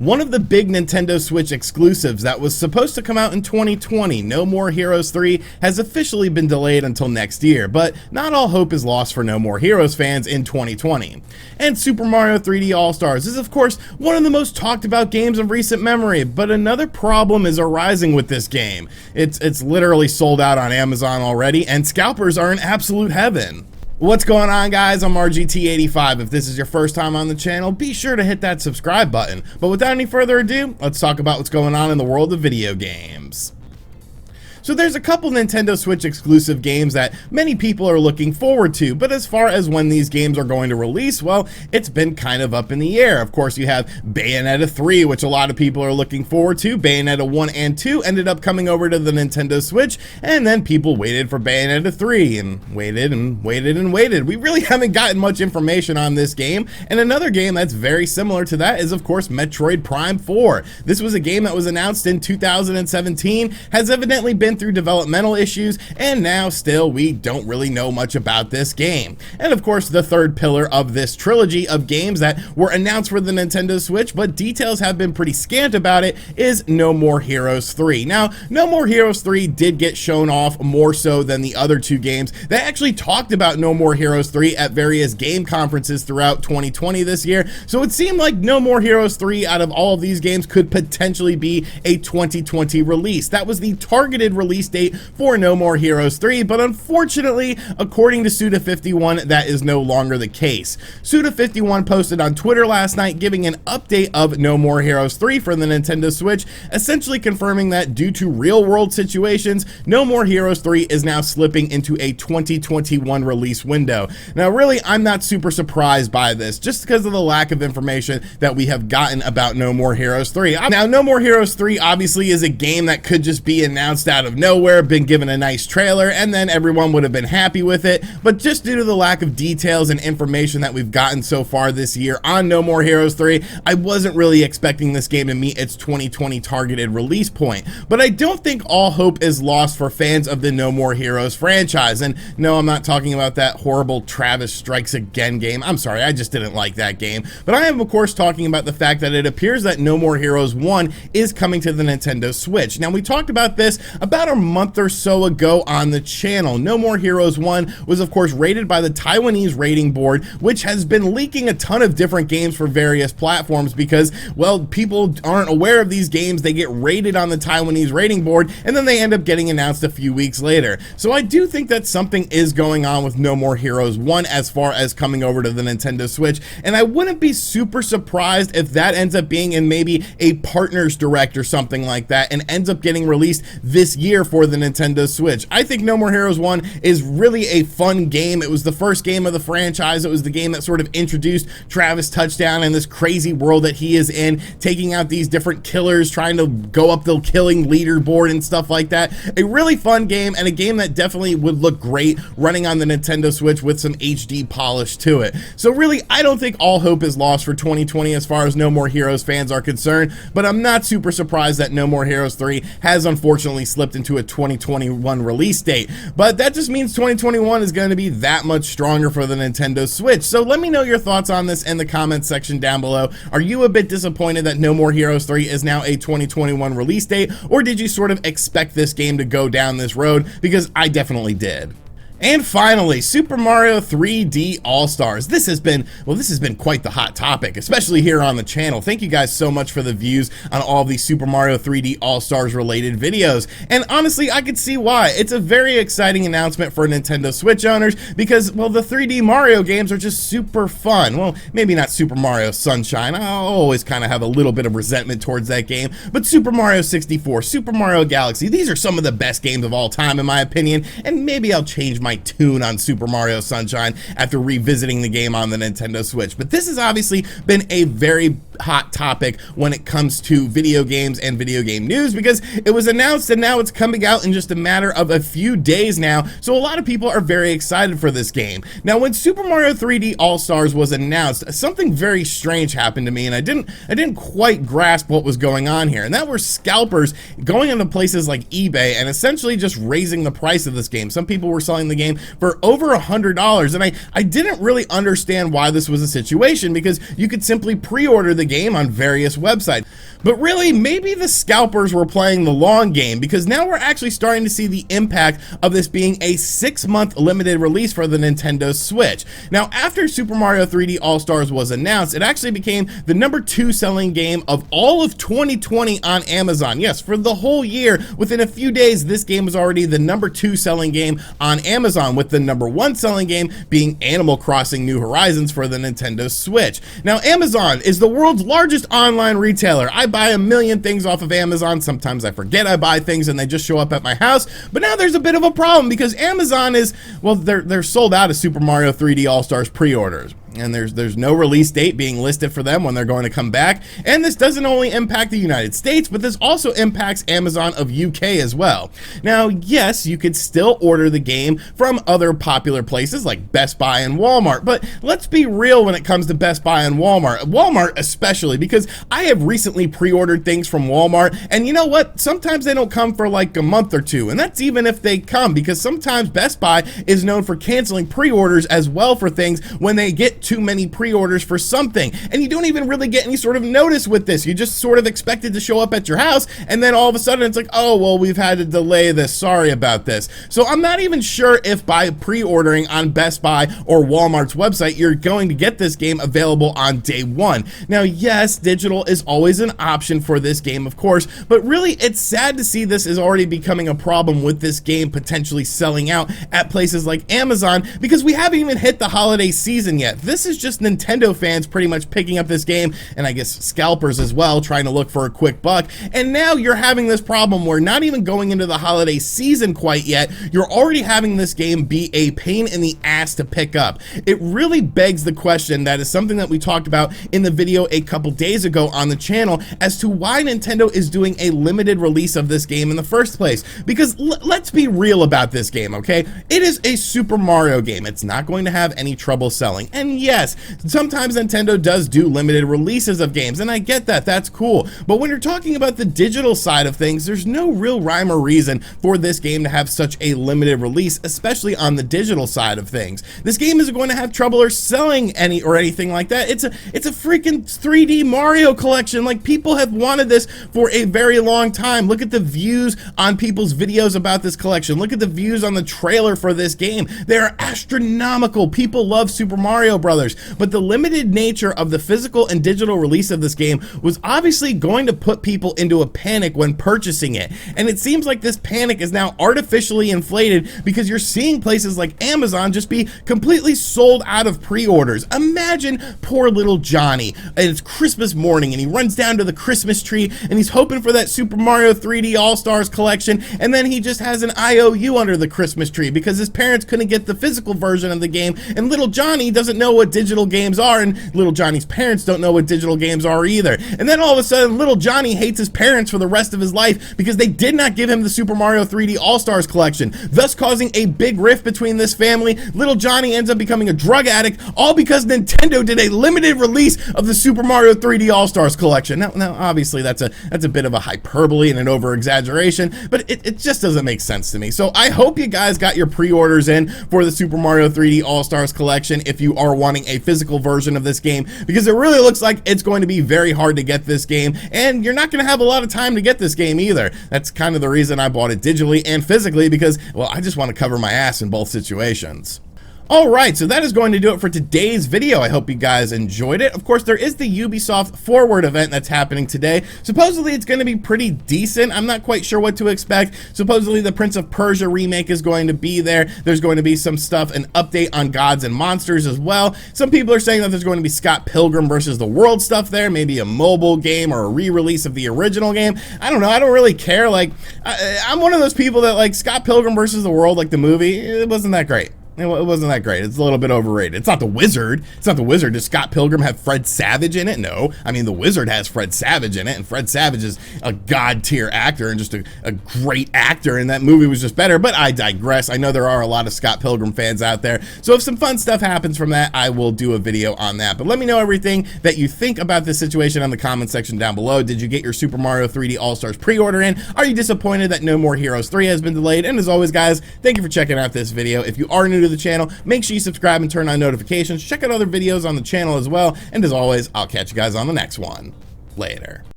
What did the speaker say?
One of the big Nintendo Switch exclusives that was supposed to come out in 2020, No More Heroes 3, has officially been delayed until next year, but not all hope is lost for No More Heroes fans in 2020. And Super Mario 3D All-Stars is of course one of the most talked about games of recent memory, but another problem is arising with this game. It's literally sold out on Amazon already, and scalpers are in absolute heaven. What's going on, guys? I'm RGT85. If this is your first time on the channel, be sure to hit that subscribe button. But without any further ado, let's talk about what's going on in the world of video games. So there's a couple Nintendo Switch exclusive games that many people are looking forward to, but as far as when these games are going to release, well, it's been kind of up in the air. Of course, you have Bayonetta 3, which a lot of people are looking forward to. Bayonetta 1 and 2 ended up coming over to the Nintendo Switch, and then people waited for Bayonetta 3 and waited and waited and waited. We really haven't gotten much information on this game, and another game that's very similar to that is, of course, Metroid Prime 4. This was a game that was announced in 2017, has evidently been through developmental issues, and now still we don't really know much about this game. And of course, the third pillar of this trilogy of games that were announced for the Nintendo Switch, but details have been pretty scant about it, is No More Heroes 3. Now, No More Heroes 3 did get shown off more so than the other two games. They actually talked about No More Heroes 3 at various game conferences throughout 2020 this year, so it seemed like No More Heroes 3 out of all of these games could potentially be a 2020 release. That was the targeted release date for No More Heroes 3, but unfortunately, according to Suda51, that is no longer the case. Suda51 posted on Twitter last night giving an update of No More Heroes 3 for the Nintendo Switch, essentially confirming that due to real-world situations, No More Heroes 3 is now slipping into a 2021 release window. Now, really, I'm not super surprised by this, just because of the lack of information that we have gotten about No More Heroes 3. Now, No More Heroes 3 obviously is a game that could just be announced out of nowhere, been given a nice trailer, and then everyone would have been happy with it, but just due to the lack of details and information that we've gotten so far this year on No More Heroes 3, I wasn't really expecting this game to meet its 2020 targeted release point. But I don't think all hope is lost for fans of the No More Heroes franchise, and no, I'm not talking about that horrible Travis Strikes Again game. I'm sorry, I just didn't like that game, but I am of course talking about the fact that it appears that No More Heroes 1 is coming to the Nintendo Switch. Now, we talked about this about a month or so ago on the channel. No More Heroes 1 was of course rated by the Taiwanese rating board, which has been leaking a ton of different games for various platforms because, well, people aren't aware of these games. They get rated on the Taiwanese rating board, and then they end up getting announced a few weeks later. So I do think that something is going on with No More Heroes 1 as far as coming over to the Nintendo Switch, and I wouldn't be super surprised if that ends up being in maybe a Partners Direct or something like that and ends up getting released this year for the Nintendo Switch. I think No More Heroes 1 is really a fun game. It was the first game of the franchise. It was the game that sort of introduced Travis Touchdown and this crazy world that he is in, taking out these different killers, trying to go up the killing leaderboard and stuff like that. A really fun game, and a game that definitely would look great running on the Nintendo Switch with some HD polish to it. So really, I don't think all hope is lost for 2020 as far as No More Heroes fans are concerned, but I'm not super surprised that No More Heroes 3 has unfortunately slipped into a 2021 release date, but that just means 2021 is going to be that much stronger for the Nintendo Switch. So let me know your thoughts on this in the comments section down below. Are you a bit disappointed that No More Heroes 3 is now a 2021 release date, or did you sort of expect this game to go down this road? Because I definitely did. And finally, Super Mario 3D All-Stars. This has been quite the hot topic, especially here on the channel. Thank you guys so much for the views on all of these Super Mario 3D All-Stars related videos. And honestly, I could see why. It's a very exciting announcement for Nintendo Switch owners because, well, the 3D Mario games are just super fun. Well, maybe not Super Mario Sunshine. I'll always kind of have a little bit of resentment towards that game. But Super Mario 64, Super Mario Galaxy, these are some of the best games of all time in my opinion. And maybe I'll change my tune on Super Mario Sunshine after revisiting the game on the Nintendo Switch. But this has obviously been a very hot topic when it comes to video games and video game news because it was announced and now it's coming out in just a matter of a few days now, so a lot of people are very excited for this game. Now, when Super Mario 3D All-Stars was announced, something very strange happened to me, and I didn't quite grasp what was going on here, and that were scalpers going into places like eBay and essentially just raising the price of this game. Some people were selling the game for over $100, and I didn't really understand why this was a situation because you could simply pre-order the game on various websites. But really, maybe the scalpers were playing the long game, because now we're actually starting to see the impact of this being a 6-month limited release for the Nintendo Switch. Now, after Super Mario 3D All-Stars was announced, it actually became the #2 selling game of all of 2020 on Amazon. Yes, for the whole year, within a few days, this game was already the #2 selling game on Amazon, with the #1 selling game being Animal Crossing New Horizons for the Nintendo Switch. Now, Amazon is the world's largest online retailer. I buy a million things off of Amazon. Sometimes I forget I buy things and they just show up at my house. But now there's a bit of a problem, because Amazon is, well, they're sold out of Super Mario 3D All-Stars pre-orders. And there's no release date being listed for them when they're going to come back. And this doesn't only impact the United States, but this also impacts Amazon of UK as well. Now, yes, you could still order the game from other popular places like Best Buy and Walmart, but let's be real when it comes to Best Buy and Walmart especially, because I have recently pre-ordered things from Walmart, and you know what? Sometimes they don't come for like a month or two, and that's even if they come, because sometimes Best Buy is known for canceling pre-orders as well for things when they get too many pre-orders for something, and you don't even really get any sort of notice with this. You just sort of expect it to show up at your house, and then all of a sudden it's like, oh, well, we've had to delay this, sorry about this. So I'm not even sure if by pre-ordering on Best Buy or Walmart's website, you're going to get this game available on day one. Now, yes, digital is always an option for this game, of course, but really it's sad to see this is already becoming a problem with this game potentially selling out at places like Amazon, because we haven't even hit the holiday season yet. This is just Nintendo fans pretty much picking up this game, and I guess scalpers as well, trying to look for a quick buck. And now you're having this problem where not even going into the holiday season quite yet, you're already having this game be a pain in the ass to pick up. It really begs the question that is something that we talked about in the video a couple days ago on the channel, as to why Nintendo is doing a limited release of this game in the first place. Because let's be real about this game, okay? It is a Super Mario game. It's not going to have any trouble selling. And yes, sometimes Nintendo does do limited releases of games, and I get that, that's cool. But when you're talking about the digital side of things, there's no real rhyme or reason for this game to have such a limited release, especially on the digital side of things. This game isn't going to have trouble or selling anything like that. It's a freaking 3D Mario collection. Like, people have wanted this for a very long time. Look at the views on people's videos about this collection. Look at the views on the trailer for this game. They are astronomical. People love Super Mario Brothers, but the limited nature of the physical and digital release of this game was obviously going to put people into a panic when purchasing it. And it seems like this panic is now artificially inflated, because you're seeing places like Amazon just be completely sold out of pre-orders. Imagine poor little Johnny, and it's Christmas morning, and he runs down to the Christmas tree, and he's hoping for that Super Mario 3D All-Stars collection, and then he just has an IOU under the Christmas tree because his parents couldn't get the physical version of the game, and little Johnny doesn't know what digital games are, and little Johnny's parents don't know what digital games are either. And then all of a sudden, little Johnny hates his parents for the rest of his life because they did not give him the Super Mario 3D All-Stars collection, thus causing a big rift between this family. Little Johnny ends up becoming a drug addict, all because Nintendo did a limited release of the Super Mario 3D All-Stars collection. Now obviously that's a bit of a hyperbole and an over-exaggeration, but it just doesn't make sense to me. So I hope you guys got your pre-orders in for the Super Mario 3D All-Stars collection if you are wanting a physical version of this game, because it really looks like it's going to be very hard to get this game, and you're not going to have a lot of time to get this game either. That's kind of the reason I bought it digitally and physically, because, well, I just want to cover my ass in both situations. Alright, so that is going to do it for today's video. I hope you guys enjoyed it. Of course, there is the Ubisoft Forward event that's happening today. Supposedly, it's going to be pretty decent. I'm not quite sure what to expect. Supposedly, the Prince of Persia remake is going to be there. There's going to be some stuff, an update on Gods and Monsters as well. Some people are saying that there's going to be Scott Pilgrim versus the World stuff there, maybe a mobile game or a re-release of the original game. I don't know. I don't really care. Like, I'm one of those people that, like, Scott Pilgrim versus the World, like the movie, it wasn't that great. It wasn't that great. It's a little bit overrated. It's not The Wizard. It's not The Wizard. Does Scott Pilgrim have Fred Savage in it? No. I mean, The Wizard has Fred Savage in it, and Fred Savage is a god-tier actor and just a great actor, and that movie was just better, but I digress. I know there are a lot of Scott Pilgrim fans out there, so if some fun stuff happens from that, I will do a video on that. But let me know everything that you think about this situation in the comment section down below. Did you get your Super Mario 3D All-Stars pre-order in? Are you disappointed that No More Heroes 3 has been delayed? And as always, guys, thank you for checking out this video. If you are new to the channel, make sure you subscribe and turn on notifications. Check out other videos on the channel as well. And as always, I'll catch you guys on the next one. Later.